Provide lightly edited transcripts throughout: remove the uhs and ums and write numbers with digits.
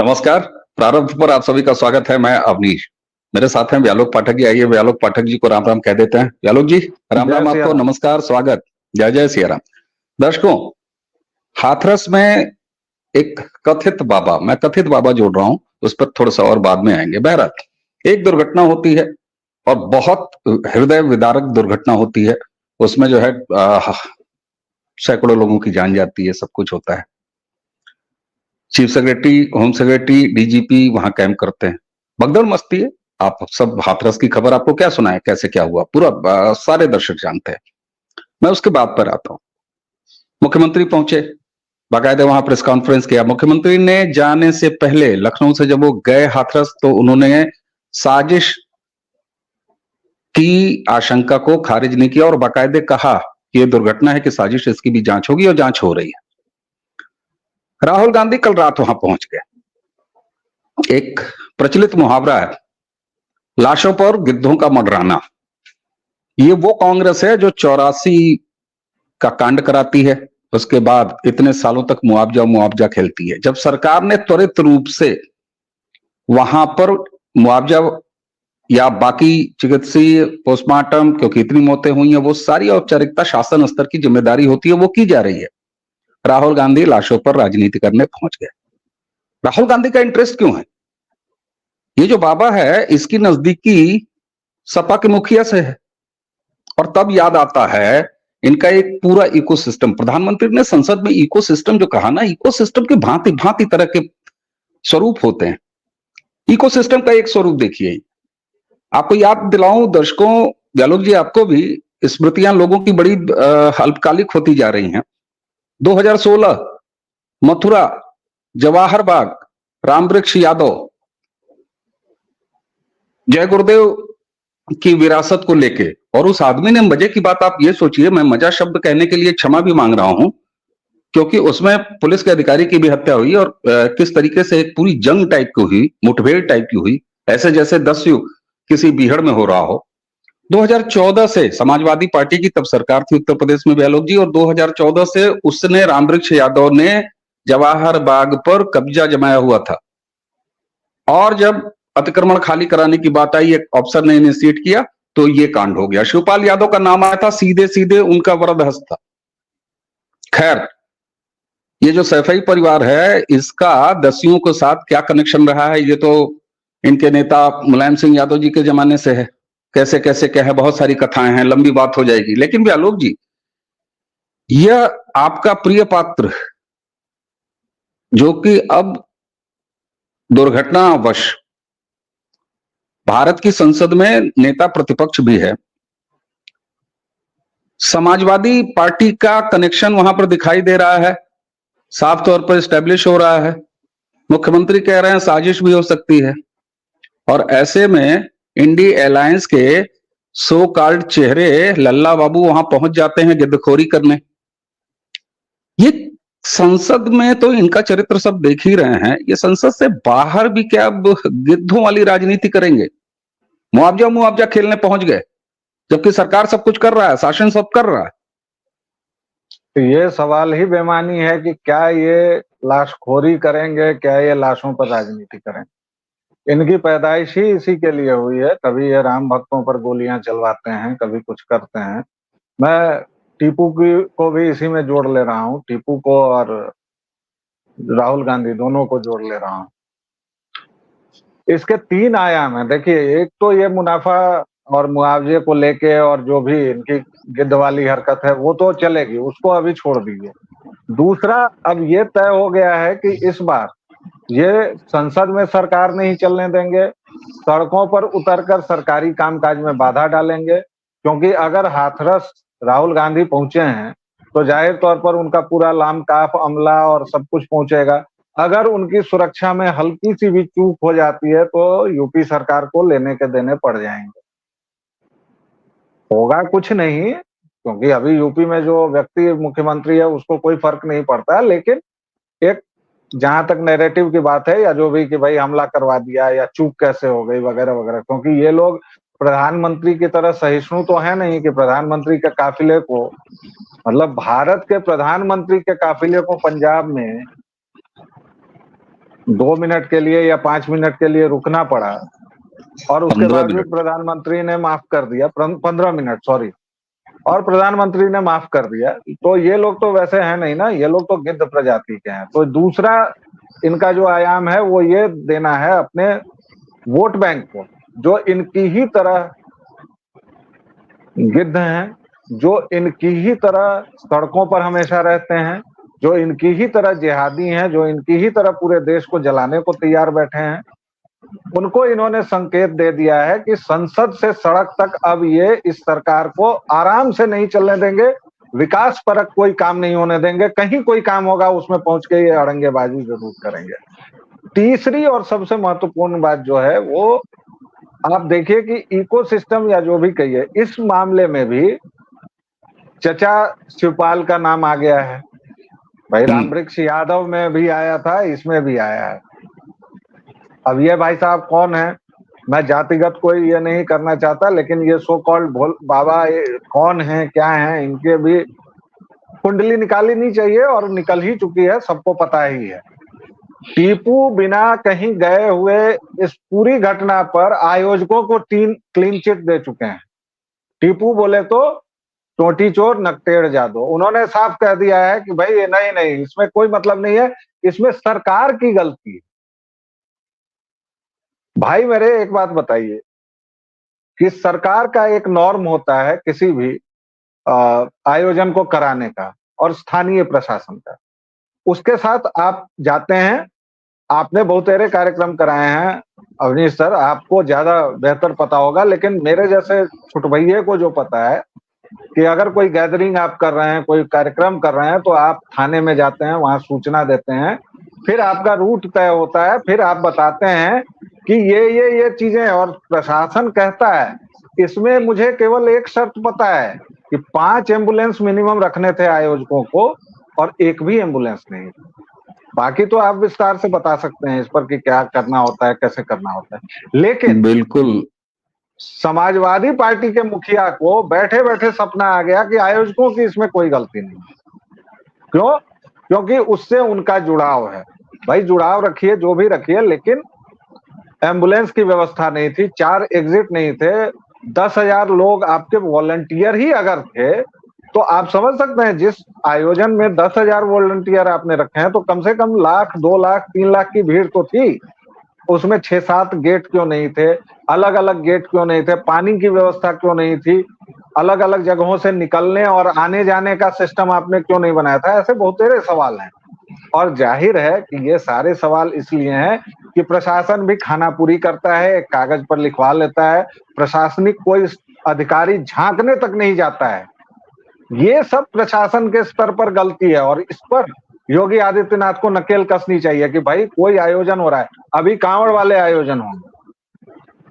नमस्कार। प्रारंभ पर आप सभी का स्वागत है। मैं अवनीश, मेरे साथ हैं व्यालोक पाठक जी। आइए व्यालोक पाठक जी को राम राम कह देते हैं। व्यालोक जी राम जय राम सिया आपको, राम। नमस्कार, स्वागत। जय जय सिया राम। दर्शकों, हाथरस में एक कथित बाबा, मैं कथित बाबा जोड़ रहा हूं, उस पर थोड़ा सा और बाद में आएंगे। बहरहाल एक दुर्घटना होती है और बहुत हृदय विदारक दुर्घटना होती है। उसमें जो है सैकड़ों लोगों की जान जाती है, सब कुछ होता है। Chief secretary, home secretary, DGP वहां कैंप करते हैं, भगदड़ मस्ती है। आप सब हाथरस की खबर आपको क्या सुनाए, कैसे क्या हुआ, पूरा सारे दर्शक जानते हैं। मैं उसके बाद पर आता हूं। मुख्यमंत्री पहुंचे, बाकायदे वहां प्रेस कॉन्फ्रेंस किया। मुख्यमंत्री ने जाने से पहले लखनऊ से जब वो गए हाथरस, तो उन्होंने साजिश की आशंका को खारिज नहीं किया और बाकायदे कहा कि ये दुर्घटना है, कि साजिश, इसकी भी जांच होगी और जांच हो रही है। राहुल गांधी कल रात वहां पहुंच गए। एक प्रचलित मुहावरा है, लाशों पर गिद्धों का मंडराना। ये वो कांग्रेस है जो 84 का कांड कराती है, उसके बाद इतने सालों तक मुआवजा मुआवजा खेलती है। जब सरकार ने त्वरित रूप से वहां पर मुआवजा या बाकी चिकित्सीय पोस्टमार्टम, क्योंकि इतनी मौतें हुई हैं, वो सारी औपचारिकता शासन स्तर की जिम्मेदारी होती है, वो की जा रही है। राहुल गांधी लाशों पर राजनीति करने पहुंच गए। राहुल गांधी का इंटरेस्ट क्यों है? ये जो बाबा है, इसकी नजदीकी सपा के मुखिया से है। और तब याद आता है इनका एक पूरा इकोसिस्टम। प्रधानमंत्री ने संसद में इकोसिस्टम जो कहा ना, इकोसिस्टम के भांति भांति तरह के स्वरूप होते हैं। इकोसिस्टम का एक स्वरूप देखिए, आपको याद दिलाऊं दर्शकों, व्यालोक जी आपको भी, स्मृतियां लोगों की बड़ी अल्पकालिक होती जा रही हैं। 2016 मथुरा, जवाहर बाग, रामवृक्ष यादव, जय गुरुदेव की विरासत को लेके, और उस आदमी ने, मजे की बात आप ये सोचिए, मैं मजा शब्द कहने के लिए क्षमा भी मांग रहा हूं, क्योंकि उसमें पुलिस के अधिकारी की भी हत्या हुई और किस तरीके से एक पूरी जंग टाइप की हुई, मुठभेड़ टाइप की हुई, ऐसे जैसे 10 युग किसी बीहड़ में हो रहा हो। 2014 से समाजवादी पार्टी की तब सरकार थी उत्तर प्रदेश में व्यालोक जी, और 2014 से उसने, रामवृक्ष यादव ने जवाहर बाग पर कब्जा जमाया हुआ था। और जब अतिक्रमण खाली कराने की बात आई, एक अफसर ने इनिशिएट किया, तो ये कांड हो गया। शिवपाल यादव का नाम आया था, सीधे सीधे उनका वरद हस्त था। खैर, ये जो सैफई परिवार है, इसका दस्युओं के साथ क्या कनेक्शन रहा है, ये तो इनके नेता मुलायम सिंह यादव जी के जमाने से है। कैसे कैसे क्या है, बहुत सारी कथाएं हैं, लंबी बात हो जाएगी। लेकिन भी आलोक जी, यह आपका प्रिय पात्र, जो कि अब दुर्घटनावश भारत की संसद में नेता प्रतिपक्ष भी है, समाजवादी पार्टी का कनेक्शन वहां पर दिखाई दे रहा है, साफ तौर पर स्टैब्लिश हो रहा है। मुख्यमंत्री कह रहे हैं साजिश भी हो सकती है, और ऐसे में इंडी अलायंस के सो कॉल्ड चेहरे लल्ला बाबू वहां पहुंच जाते हैं गिद्धखोरी करने। ये संसद में तो इनका चरित्र सब देख ही रहे हैं, ये संसद से बाहर भी क्या अब गिद्धों वाली राजनीति करेंगे? मुआवजा मुआवजा खेलने पहुंच गए, जबकि सरकार सब कुछ कर रहा है, शासन सब कर रहा है। तो ये सवाल ही बेमानी है कि क्या ये लाशखोरी करेंगे, क्या ये लाशों पर राजनीति करेंगे। इनकी पैदाइश ही इसी के लिए हुई है। कभी ये राम भक्तों पर गोलियां चलवाते हैं, कभी कुछ करते हैं। मैं टीपू को भी इसी में जोड़ ले रहा हूँ, टीपू को और राहुल गांधी दोनों को जोड़ ले रहा हूँ। इसके 3 आयाम है। देखिए, एक तो ये मुनाफा और मुआवजे को लेके, और जो भी इनकी गिद्ध वाली हरकत है वो तो चलेगी, उसको अभी छोड़ दीजिए। दूसरा, अब ये तय हो गया है कि इस बार ये संसद में सरकार नहीं चलने देंगे, सड़कों पर उतरकर सरकारी कामकाज में बाधा डालेंगे। क्योंकि अगर हाथरस राहुल गांधी पहुंचे हैं तो जाहिर तौर पर उनका पूरा लामकाफ अमला और सब कुछ पहुंचेगा। अगर उनकी सुरक्षा में हल्की सी भी चूक हो जाती है तो यूपी सरकार को लेने के देने पड़ जाएंगे। होगा कुछ नहीं, क्योंकि अभी यूपी में जो व्यक्ति मुख्यमंत्री है उसको कोई फर्क नहीं पड़ता, लेकिन एक जहां तक नैरेटिव की बात है, या जो भी कि भाई हमला करवा दिया या चूक कैसे हो गई वगैरह वगैरह, क्योंकि ये लोग प्रधानमंत्री की तरह सहिष्णु तो है नहीं कि प्रधानमंत्री के काफिले को, मतलब भारत के प्रधानमंत्री के काफिले को पंजाब में 2 मिनट के लिए या 5 मिनट के लिए रुकना पड़ा और उसके 15 बावजूद मिनट प्रधानमंत्री ने माफ कर दिया, 15 मिनट सॉरी, और प्रधानमंत्री ने माफ कर दिया, तो ये लोग तो वैसे हैं नहीं ना, ये लोग तो गिद्ध प्रजाति के हैं। तो दूसरा इनका जो आयाम है वो ये देना है अपने वोट बैंक को, जो इनकी ही तरह गिद्ध हैं, जो इनकी ही तरह सड़कों पर हमेशा रहते हैं, जो इनकी ही तरह जिहादी हैं, जो इनकी ही तरह पूरे देश को जलाने को तैयार बैठे हैं। उनको इन्होंने संकेत दे दिया है कि संसद से सड़क तक अब ये इस सरकार को आराम से नहीं चलने देंगे, विकास परक कोई काम नहीं होने देंगे, कहीं कोई काम होगा उसमें पहुंच के ये अड़ंगेबाजी जरूर करेंगे। तीसरी और सबसे महत्वपूर्ण बात जो है वो आप देखिए कि इकोसिस्टम या जो भी कहिए, इस मामले में भी चचा शिवपाल का नाम आ गया है। भाई रामवृक्ष यादव में भी आया था, इसमें भी आया है। अब ये भाई साहब कौन है, मैं जातिगत कोई ये नहीं करना चाहता, लेकिन ये सो कॉल्ड बाबा कौन है क्या है, इनके भी कुंडली निकाली नहीं चाहिए और निकल ही चुकी है, सबको पता ही है। टीपू बिना कहीं गए हुए इस पूरी घटना पर आयोजकों को 3 क्लीन चिट दे चुके हैं। टीपू बोले तो टोटी चोर नकटेड़ जादो, उन्होंने साफ कह दिया है कि भाई नहीं नहीं, इसमें कोई मतलब नहीं है, इसमें सरकार की गलती है। भाई मेरे एक बात बताइए कि सरकार का एक नॉर्म होता है किसी भी आयोजन को कराने का और स्थानीय प्रशासन का, उसके साथ आप जाते हैं, आपने बहुतेरे कार्यक्रम कराए हैं अवनीश सर, आपको ज्यादा बेहतर पता होगा, लेकिन मेरे जैसे छुटभैये को जो पता है कि अगर कोई गैदरिंग आप कर रहे हैं, कोई कार्यक्रम कर रहे हैं, तो आप थाने में जाते हैं, वहां सूचना देते हैं, फिर आपका रूट तय होता है, फिर आप बताते हैं कि ये चीजें, और प्रशासन कहता है इसमें मुझे केवल एक शर्त पता है कि 5 एम्बुलेंस मिनिमम रखने थे आयोजकों को और एक भी एम्बुलेंस नहीं। बाकी तो आप विस्तार से बता सकते हैं इस पर कि क्या करना होता है, कैसे करना होता है, लेकिन बिल्कुल समाजवादी पार्टी के मुखिया को बैठे बैठे सपना आ गया कि आयोजकों की इसमें कोई गलती नहीं। क्यों? क्योंकि उससे उनका जुड़ाव है। भाई जुड़ाव रखिए, जो भी रखिए, लेकिन एम्बुलेंस की व्यवस्था नहीं थी, 4 एग्जिट नहीं थे, 10,000 लोग आपके वॉलंटियर ही अगर थे तो आप समझ सकते हैं जिस आयोजन में 10,000 वॉलंटियर आपने रखे हैं तो कम से कम लाख, 2 लाख, 3 लाख की भीड़ तो थी। उसमें 6-7 गेट क्यों नहीं थे, अलग अलग गेट क्यों नहीं थे, पानी की व्यवस्था क्यों नहीं थी, अलग अलग जगहों से निकलने और आने जाने का सिस्टम आपने क्यों नहीं बनाया था? ऐसे बहुत सारे सवाल हैं और जाहिर है कि ये सारे सवाल इसलिए हैं कि प्रशासन भी खाना पूरी करता है, एक कागज पर लिखवा लेता है, प्रशासनिक कोई अधिकारी झांकने तक नहीं जाता है। ये सब प्रशासन के स्तर पर गलती है और इस पर योगी आदित्यनाथ को नकेल कसनी चाहिए कि भाई कोई आयोजन हो रहा है, अभी कांवड़ वाले आयोजन होंगे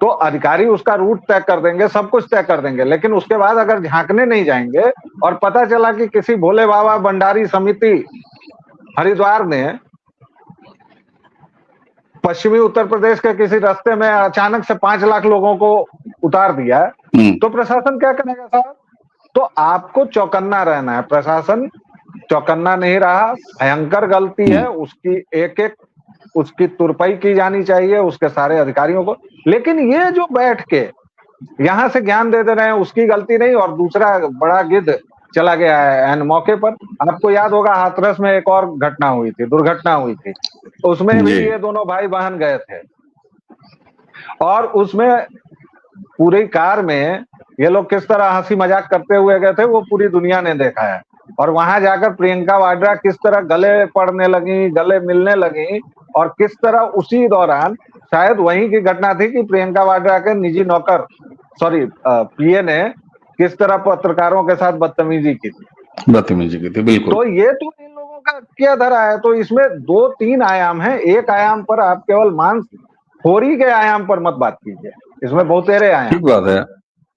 तो अधिकारी उसका रूट तय कर देंगे, सब कुछ तय कर देंगे, लेकिन उसके बाद अगर झांकने नहीं जाएंगे और पता चला कि किसी भोले बाबा भंडारी समिति हरिद्वार ने पश्चिमी उत्तर प्रदेश के किसी रास्ते में अचानक से 5 लाख लोगों को उतार दिया, तो प्रशासन क्या करेगा साहब? तो आपको चौकन्ना रहना है, प्रशासन चौकन्ना नहीं रहा, भयंकर गलती है, उसकी एक एक उसकी तुरपाई की जानी चाहिए उसके सारे अधिकारियों को। लेकिन ये जो बैठ के यहां से ज्ञान दे रहे हैं उसकी गलती नहीं, और दूसरा बड़ा गिद्ध चला गया है एन मौके पर। आपको याद होगा हाथरस में एक और घटना हुई थी, दुर्घटना हुई थी, उसमें भी ये दोनों भाई बहन गए थे और उसमें पूरी कार में ये लोग किस तरह हंसी मजाक करते हुए गए थे वो पूरी दुनिया ने देखा है। और वहां जाकर प्रियंका वाड्रा किस तरह गले पड़ने लगी, गले मिलने लगी, और किस तरह उसी दौरान शायद वहीं की घटना थी कि प्रियंका वाड्रा के निजी नौकर पीए ने किस तरह पत्रकारों के साथ बदतमीजी की थी। बिल्कुल। तो ये तो इन लोगों का क्या धरा है, तो इसमें 2-3 आयाम है, एक आयाम पर आप केवल मांसखोरी के आयाम पर मत बात कीजिए, इसमें बहुतेरे आयाम। ठीक बात है,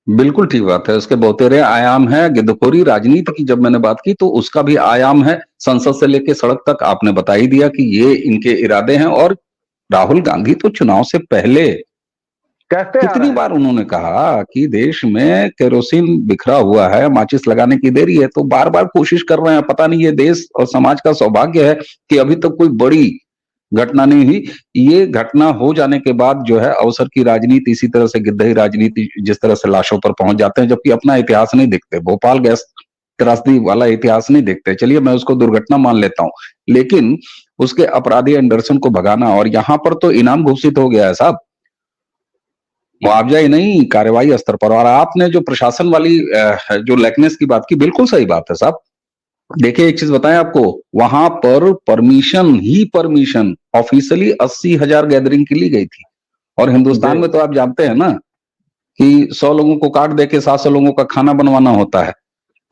बिल्कुल ठीक बात है, उसके बहुतेरे आयाम है। गिद्धखोरी राजनीति की जब मैंने बात की तो उसका भी आयाम है, संसद से लेकर सड़क तक आपने बता ही दिया कि ये इनके इरादे हैं। और राहुल गांधी तो चुनाव से पहले कितनी बार उन्होंने कहा कि देश में केरोसिन बिखरा हुआ है, माचिस लगाने की देरी है, तो बार बार कोशिश कर रहे हैं। पता नहीं ये देश और समाज का सौभाग्य है कि अभी तक कोई बड़ी घटना नहीं हुई। ये घटना हो जाने के बाद जो है अवसर की राजनीति, इसी तरह से गिद्धई राजनीति जिस तरह से लाशों पर पहुंच जाते हैं, जबकि अपना इतिहास नहीं देखते, भोपाल गैस त्रासदी वाला इतिहास नहीं देखते। चलिए मैं उसको दुर्घटना मान लेता हूं, लेकिन उसके अपराधी एंडरसन को भगाना, और यहां पर तो इनाम घोषित हो गया है साहब, मुआवजा ही नहीं, कार्रवाई स्तर पर। और आपने जो प्रशासन वाली जो लैकनेस की बात की, बिल्कुल सही बात है साहब। देखिए एक चीज बताएं आपको, वहां पर परमिशन ऑफिशियली 80,000 गैदरिंग की ली गई थी। और हिंदुस्तान जी में तो आप जानते हैं ना कि 100 लोगों को काट दे के 700 लोगों का खाना बनवाना होता है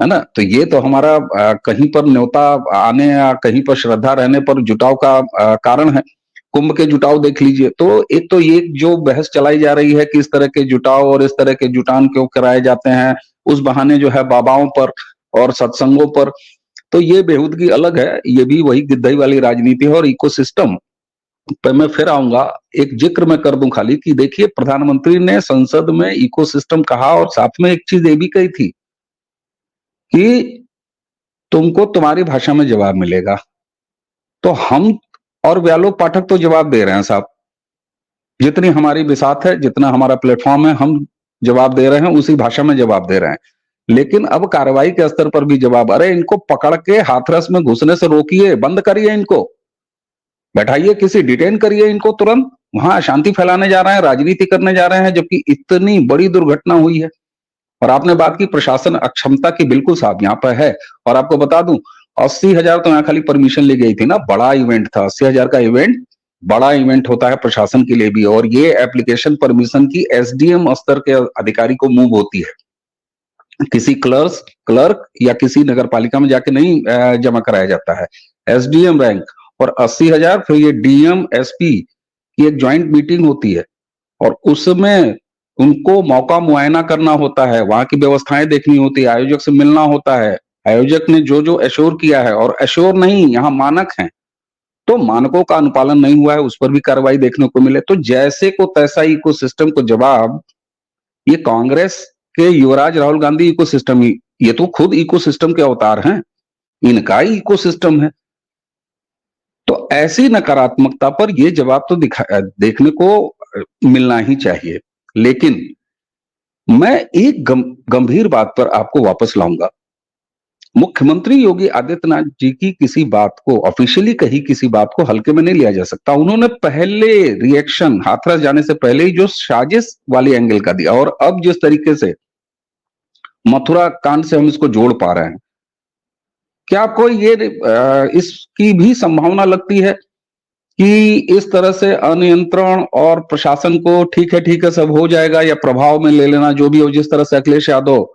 ना। तो ये तो हमारा कहीं पर न्योता आने या कहीं पर श्रद्धा रहने पर जुटाव का कारण है। कुंभ के जुटाव देख लीजिए। तो एक तो ये जो बहस चलाई जा रही है कि इस तरह के जुटाव और इस तरह के जुटान क्यों कराए जाते हैं, उस बहाने जो है बाबाओं पर और सत्संगों पर, तो ये बेहूदगी अलग है। ये भी वही गिद्धई वाली राजनीति है। और इकोसिस्टम पे मैं फिर आऊंगा, एक जिक्र मैं कर दूं खाली कि देखिए प्रधानमंत्री ने संसद में इकोसिस्टम कहा, और साथ में एक चीज ये भी कही थी कि तुमको तुम्हारी भाषा में जवाब मिलेगा। तो हम और व्यालोक पाठक तो जवाब दे रहे हैं साहब, जितनी हमारी बिसात है, जितना हमारा प्लेटफॉर्म है, हम जवाब दे रहे हैं, उसी भाषा में जवाब दे रहे हैं। लेकिन अब कार्रवाई के स्तर पर भी जवाब, अरे इनको पकड़ के हाथरस में घुसने से रोकिए, बंद करिए, इनको बैठाइए, किसी डिटेन करिए इनको तुरंत। वहां अशांति फैलाने जा रहे हैं, राजनीति करने जा रहे हैं, जबकि इतनी बड़ी दुर्घटना हुई है। और आपने बात की प्रशासन अक्षमता की, बिल्कुल साहब यहाँ पर है। और आपको बता दूं, 80,000 तो यहाँ खाली परमिशन ली गई थी ना, बड़ा इवेंट था। 80,000 का इवेंट बड़ा इवेंट होता है प्रशासन के लिए भी। और ये एप्लीकेशन परमिशन की एसडीएम स्तर के अधिकारी को मूव होती है, किसी क्लर्क या किसी नगर पालिका में जाके नहीं जमा कराया जाता है, एसडीएम रैंक। और 80,000 फिर ये डीएम एसपी की एक ज्वाइंट मीटिंग होती है, और उसमें उनको मौका मुआयना करना होता है, वहां की व्यवस्थाएं देखनी होती है, आयोजक से मिलना होता है। आयोजक ने जो जो एश्योर किया है, और एश्योर नहीं, यहाँ मानक हैं, तो मानकों का अनुपालन नहीं हुआ है, उस पर भी कार्रवाई देखने को मिले। तो जैसे को तैसा इकोसिस्टम को जवाब, ये कांग्रेस के युवराज राहुल गांधी इकोसिस्टम ही, ये तो खुद इकोसिस्टम के अवतार हैं, इनका ही इकोसिस्टम है। तो ऐसी नकारात्मकता पर ये जवाब तो देखने को मिलना ही चाहिए। लेकिन मैं एक गंभीर बात पर आपको वापस लाऊंगा। मुख्यमंत्री योगी आदित्यनाथ जी की किसी बात को, ऑफिशियली कही किसी बात को हल्के में नहीं लिया जा सकता। उन्होंने पहले रिएक्शन हाथरस जाने से पहले ही जो साजिश वाली एंगल का दिया, और अब जिस तरीके से मथुरा कांड से हम इसको जोड़ पा रहे हैं, क्या आपको ये इसकी भी संभावना लगती है कि इस तरह से अनियंत्रण और प्रशासन को ठीक है सब हो जाएगा, या प्रभाव में ले लेना, जो भी हो, जिस तरह से अखिलेश यादव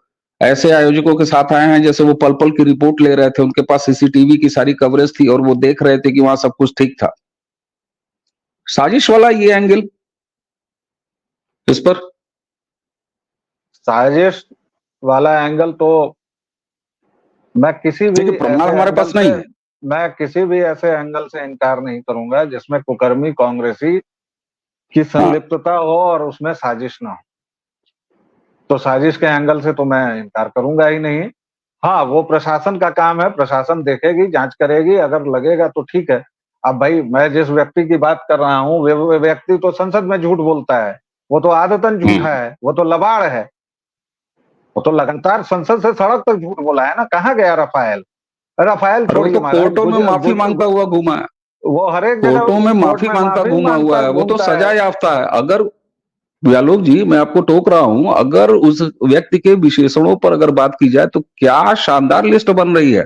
ऐसे आयोजकों के साथ आए हैं जैसे वो पल पल की रिपोर्ट ले रहे थे, उनके पास सीसीटीवी की सारी कवरेज थी और वो देख रहे थे कि वहां सब कुछ ठीक था। साजिश वाला ये एंगल इस पर, साजिश वाला एंगल तो मैं किसी भी प्रमाण हमारे पास नहीं है। मैं किसी भी ऐसे एंगल से इनकार नहीं करूंगा जिसमें कुकर्मी कांग्रेसी की संलिप्तता हो और उसमें साजिश ना हो। तो साजिश के एंगल से तो मैं इनकार करूंगा ही नहीं। हाँ, वो प्रशासन का काम है, प्रशासन देखेगी, जांच करेगी, अगर लगेगा तो ठीक है। अब भाई मैं जिस व्यक्ति की बात कर रहा हूँ वे व्यक्ति तो संसद में झूठ बोलता है, वो तो आदतन झूठा है, वो तो लबाड़ है, वो तो लगातार संसद से सड़क तक झूठ बोला है ना। कहाँ गया रफाएल? रफाएल छोड़िए, कोर्टों में माफी मांगता हुआ घूमा है, वो हर एक जगह कोर्टों में माफी मांगता घूमा हुआ है, वो तो सजा याफ्ता है। अगर व्यालोक जी, मैं आपको टोक रहा हूं, अगर उस व्यक्ति के विशेषणों पर अगर बात की जाए तो क्या शानदार लिस्ट बन रही है।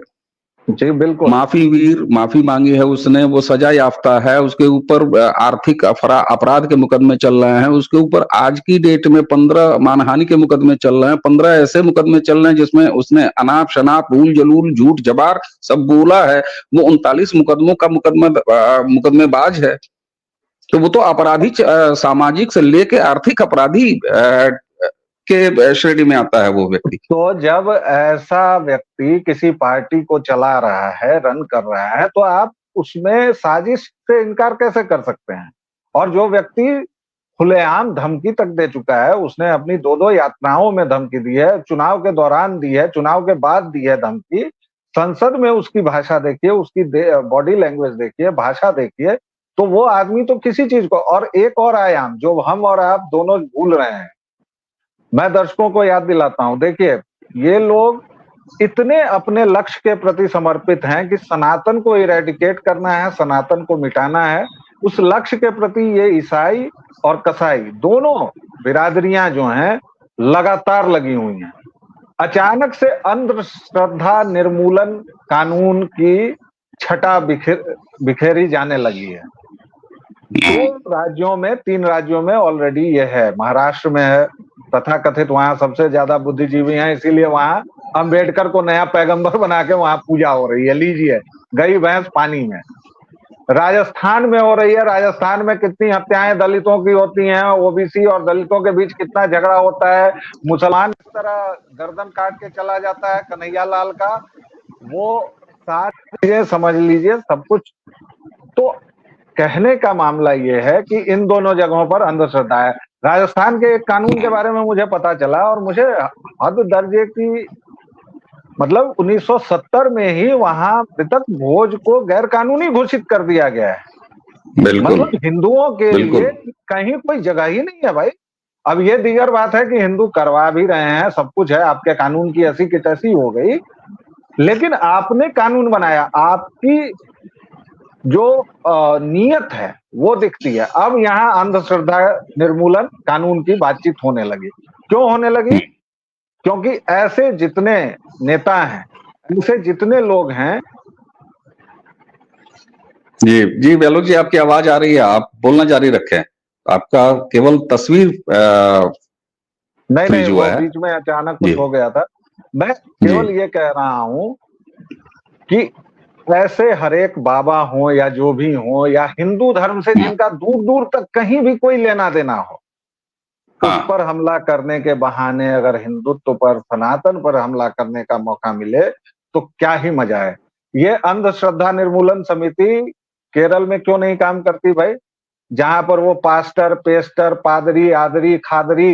जी बिल्कुल, माफी वीर, माफी मांगी है उसने, वो सजा याफ्ता है, उसके ऊपर आर्थिक अपराध के मुकदमे चल रहे हैं, उसके ऊपर आज की डेट में 15 मानहानि के मुकदमे चल रहे हैं, 15 ऐसे मुकदमे चल रहे हैं जिसमें उसने अनाप शनाप भूल जलूल झूठ जबार सब बोला है। वो 39 मुकदमों का मुकदमेबाज है। तो वो तो अपराधी सामाजिक से लेके आर्थिक अपराधी के श्रेणी में आता है वो व्यक्ति। तो जब ऐसा व्यक्ति किसी पार्टी को चला रहा है, रन कर रहा है, तो आप उसमें साजिश से इनकार कैसे कर सकते हैं? और जो व्यक्ति खुलेआम धमकी तक दे चुका है, उसने अपनी 2-2 यात्राओं में धमकी दी है, चुनाव के दौरान दी है, चुनाव के बाद दी है धमकी, संसद में उसकी भाषा देखिए, उसकी बॉडी लैंग्वेज देखिए, भाषा देखिए, तो वो आदमी तो किसी चीज को, और एक और आयाम जो हम और आप दोनों भूल रहे हैं, मैं दर्शकों को याद दिलाता हूं। देखिए, ये लोग इतने अपने लक्ष्य के प्रति समर्पित हैं कि सनातन को इरेडिकेट करना है, सनातन को मिटाना है। उस लक्ष्य के प्रति ये ईसाई और कसाई दोनों बिरादरियां जो हैं लगातार लगी हुई हैं। अचानक से अंधश्रद्धा निर्मूलन कानून की छटा बिखेरी जाने लगी है। 3 राज्यों में ऑलरेडी ये है। महाराष्ट्र में है, तथा कथित वहां सबसे ज्यादा बुद्धिजीवी हैं, इसीलिए वहां अंबेडकर को नया पैगंबर बना के वहां पूजा हो रही है। लीजिए, गई भैंस पानी में। राजस्थान में हो रही है। राजस्थान में कितनी हत्याएं दलितों की होती हैं, ओबीसी और दलितों के बीच कितना झगड़ा होता है। मुसलमान इस तरह गर्दन काट के चला जाता है कन्हैया लाल का, वो सारी चीजें समझ लीजिए, सब कुछ। तो कहने का मामला ये है कि इन दोनों जगहों पर अंधश्रद्धा है। राजस्थान के एक कानून के बारे में मुझे पता चला, और मुझे हद दर्जे की, मतलब 1970 में ही वहां मृतक भोज को गैर कानूनी घोषित कर दिया गया है। मतलब हिंदुओं के लिए कहीं कोई जगह ही नहीं है भाई। अब ये दीगर बात है कि हिंदू करवा भी रहे हैं, सब कुछ है, आपके कानून की ऐसी की तैसी हो गई, लेकिन आपने कानून बनाया, आपकी जो नीयत है वो दिखती है। अब यहाँ अंधश्रद्धा निर्मूलन कानून की बातचीत होने लगी। क्यों होने लगी? क्योंकि ऐसे जितने नेता हैं, ऐसे जितने लोग हैं। जी जी बेलोक जी, आपकी आवाज आ रही है, आप बोलना जारी रखें। आपका केवल तस्वीर नहीं, वो बीच में अचानक कुछ हो गया था। मैं केवल ये कह रहा हूं कि ऐसे हरेक बाबा हो या जो भी हो, या हिंदू धर्म से जिनका दूर दूर तक कहीं भी कोई लेना देना हो, उस पर हमला करने के बहाने अगर हिंदुत्व पर, सनातन पर हमला करने का मौका मिले तो क्या ही मजा है। ये अंधश्रद्धा निर्मूलन समिति केरल में क्यों नहीं काम करती भाई? जहां पर वो पास्टर, पेस्टर, पादरी, आदरी, खादरी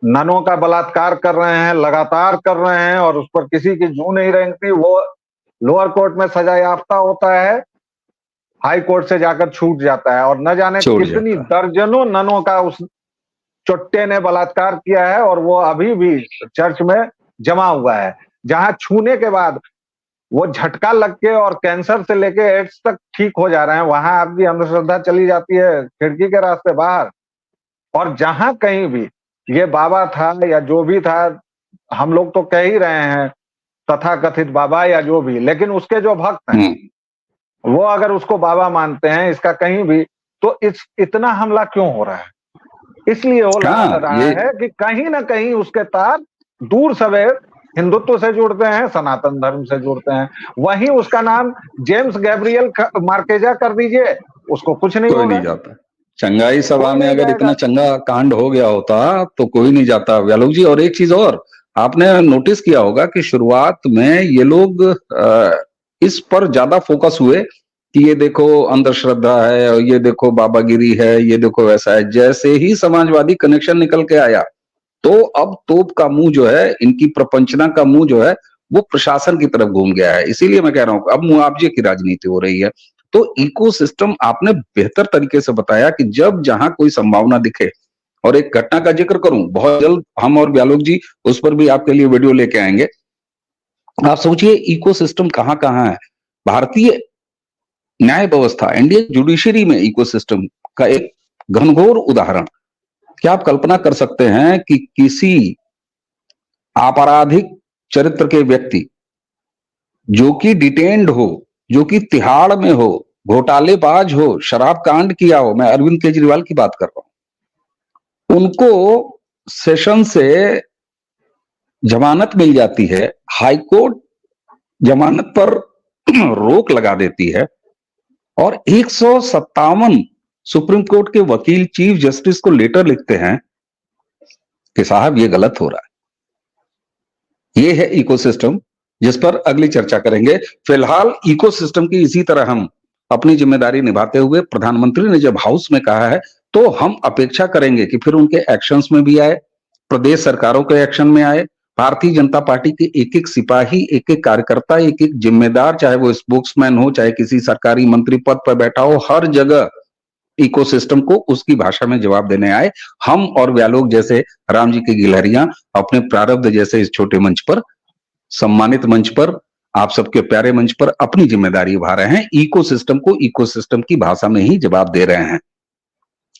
ननों का बलात्कार कर रहे हैं, लगातार कर रहे हैं, और उस पर किसी की जू नहीं रेंगती। वो लोअर कोर्ट में सजा याफ्ता होता है, हाई कोर्ट से जाकर छूट जाता है, और न जाने कितनी दर्जनों ननों का उस चुट्टे ने बलात्कार किया है, और वो अभी भी चर्च में जमा हुआ है। जहां छूने के बाद वो झटका लग के और कैंसर से लेके एड्स तक ठीक हो जा रहे हैं, वहां आपकी अंधश्रद्धा चली जाती है खिड़की के रास्ते बाहर। और जहां कहीं भी ये बाबा था या जो भी था, हम लोग तो कह ही रहे हैं तथा कथित बाबा या जो भी, लेकिन उसके जो भक्त हैं वो अगर उसको बाबा मानते हैं, इसका कहीं भी, तो इतना हमला क्यों हो रहा है? इसलिए हो रहा है कि कहीं ना कहीं उसके तार दूर सवेर हिंदुत्व से जुड़ते हैं, सनातन धर्म से जुड़ते हैं। वहीं उसका नाम जेम्स गैब्रियल मार्केजा कर दीजिए, उसको कुछ नहीं होगा। नहीं जाता। चंगाई सभा में अगर इतना चंगा कांड हो गया होता तो कोई नहीं जाता व्यालोक जी। और एक चीज और आपने नोटिस किया होगा कि शुरुआत में ये लोग इस पर ज्यादा फोकस हुए कि ये देखो अंधश्रद्धा है, और ये देखो बाबागिरी है, ये देखो वैसा है। जैसे ही समाजवादी कनेक्शन निकल के आया तो अब तोप का मुंह जो है, इनकी प्रपंचना का मुंह जो है, वो प्रशासन की तरफ घूम गया है। इसीलिए मैं कह रहा हूं अब मुआवजे की राजनीति हो रही है। तो इकोसिस्टम आपने बेहतर तरीके से बताया कि जब जहां कोई संभावना दिखे, और एक घटना का जिक्र करूं, बहुत जल्द हम और व्यालोक जी उस पर भी आपके लिए वीडियो लेके आएंगे। आप सोचिए इकोसिस्टम कहां कहां है। भारतीय न्याय व्यवस्था, इंडियन जुडिशरी में इकोसिस्टम का एक घनघोर उदाहरण। क्या आप कल्पना कर सकते हैं कि किसी आपराधिक चरित्र के व्यक्ति जो कि डिटेन्ड हो, जो कि तिहाड़ में हो, घोटालेबाज हो, शराब कांड किया हो, मैं अरविंद केजरीवाल की बात कर रहा हूं, उनको सेशन से जमानत मिल जाती है, हाईकोर्ट जमानत पर रोक लगा देती है, और 157 सुप्रीम कोर्ट के वकील चीफ जस्टिस को लेटर लिखते हैं कि साहब ये गलत हो रहा है। ये है इकोसिस्टम, जिस पर अगली चर्चा करेंगे। फिलहाल इकोसिस्टम की इसी तरह हम अपनी जिम्मेदारी निभाते हुए, प्रधानमंत्री ने जब हाउस में कहा है तो हम अपेक्षा करेंगे कि फिर उनके एक्शंस में भी आए, प्रदेश सरकारों के एक्शन में आए, भारतीय जनता पार्टी के एक एक सिपाही, एक एक कार्यकर्ता, एक एक जिम्मेदार, चाहे वो स्पोक्समैन हो, चाहे किसी सरकारी मंत्री पद पर बैठा हो, हर जगह इकोसिस्टम को उसकी भाषा में जवाब देने आए। हम और व्यालोक जैसे राम जी की गिलहरियां अपने प्रारब्ध जैसे इस छोटे मंच पर, सम्मानित मंच पर, आप सबके प्यारे मंच पर अपनी जिम्मेदारी निभा रहे हैं। इकोसिस्टम को इकोसिस्टम की भाषा में ही जवाब दे रहे हैं।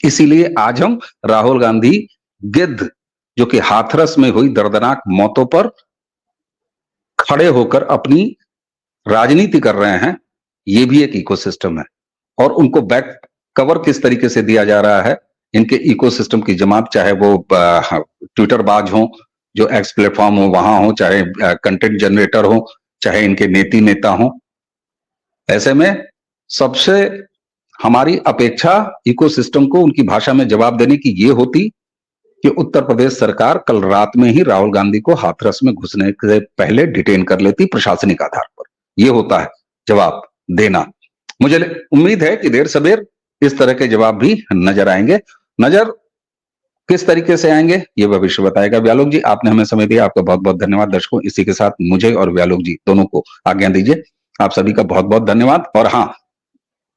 इसीलिए आज हम राहुल गांधी गिद्ध, जो कि हाथरस में हुई दर्दनाक मौतों पर खड़े होकर अपनी राजनीति कर रहे हैं, ये भी एक इकोसिस्टम है। और उनको बैक कवर किस तरीके से दिया जा रहा है, इनके इकोसिस्टम की जमात, चाहे वो ट्विटर बाज हो, जो एक्स प्लेटफॉर्म हो वहां हो, चाहे कंटेंट जनरेटर हो, चाहे इनके नेती नेता हो, ऐसे में सबसे हमारी अपेक्षा इकोसिस्टम को उनकी भाषा में जवाब देने की ये होती कि उत्तर प्रदेश सरकार कल रात में ही राहुल गांधी को हाथरस में घुसने से पहले डिटेन कर लेती प्रशासनिक आधार पर। ये होता है जवाब देना। मुझे उम्मीद है कि देर सवेर इस तरह के जवाब भी नजर आएंगे। नजर किस तरीके से आएंगे ये भविष्य बताएगा। व्यालोक जी, आपने हमें समय दिया, आपका बहुत बहुत धन्यवाद। दर्शकों, इसी के साथ मुझे और व्यालोक जी दोनों को आज्ञा दीजिए। आप सभी का बहुत बहुत धन्यवाद। और हाँ,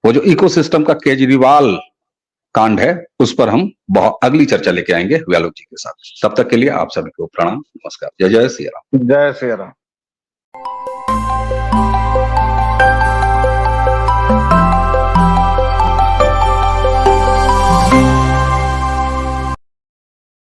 वो जो इकोसिस्टम का केजरीवाल कांड है, उस पर हम बहुत अगली चर्चा लेके आएंगे व्यालोक जी के साथ। तब तक के लिए आप सभी को प्रणाम, नमस्कार, जय जय श्री राम। जय श्री राम।